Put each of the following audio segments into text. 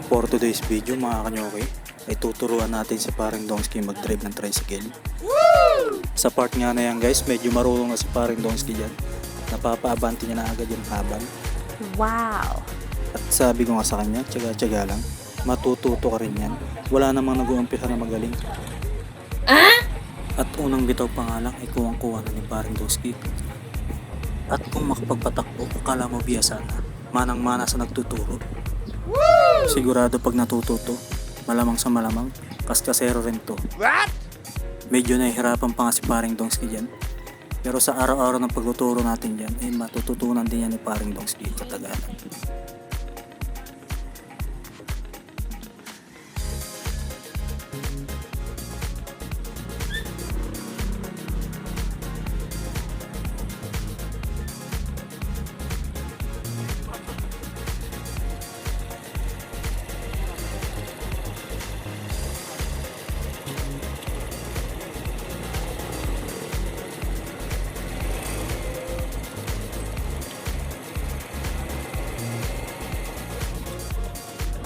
For today's video mga kanyoke, ay tuturuan natin si paring Donsky mag-drive ng tricycle. Sa part nga na yan guys, medyo marunong na si paring Donsky dyan. Napapaabanti niya na agad yung habang. Wow! At sabi ko nga sa kanya, tiyaga-tiyaga lang, matututo ka rin yan. Wala namang nag-uumpisa na magaling. At unang bitaw pa nga lang ay kuwang-kuwa na ni paring Donsky. At kung makapagpatakbo, akala mo biyasa na, manang-mana sa nagtuturo. Sigurado pag natututo, malamang sa malamang, kaskasero rin to. What? Medyo nahihirapan pa nga si paring Donsky dyan. Pero sa araw-araw ng pagtuturo natin dyan, ay matututunan din yan ni paring Donsky sa Tagalog.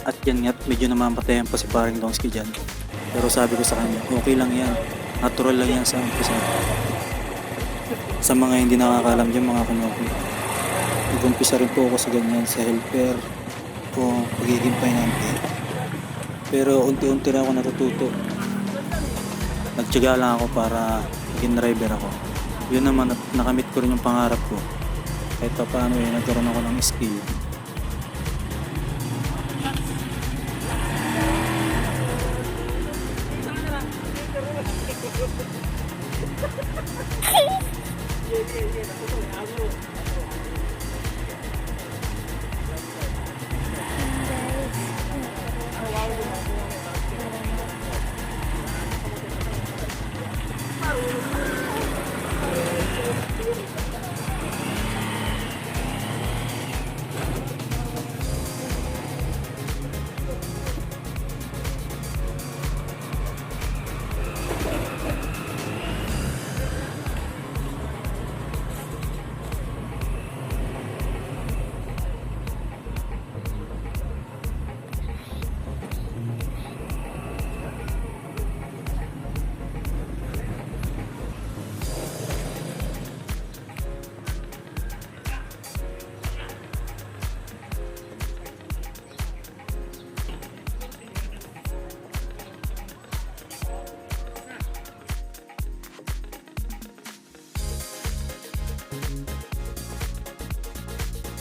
At yan nga't medyo namamatayan pa si paring Donsky dyan. Pero sabi ko sa kanya, okay lang yan. Natural lang yan sa umpisa. Sa mga hindi nakakalam dyan mga kanyoke, nag-umpisa rin po ako sa ganyan, sa helper o pagiging pinante. Pero unti-unti rin ako natututo. Nagtiyaga lang ako para maging driver ako. Yun naman at nakamit ko rin yung pangarap ko. Kahit pa paano nagkaroon ako ng skill.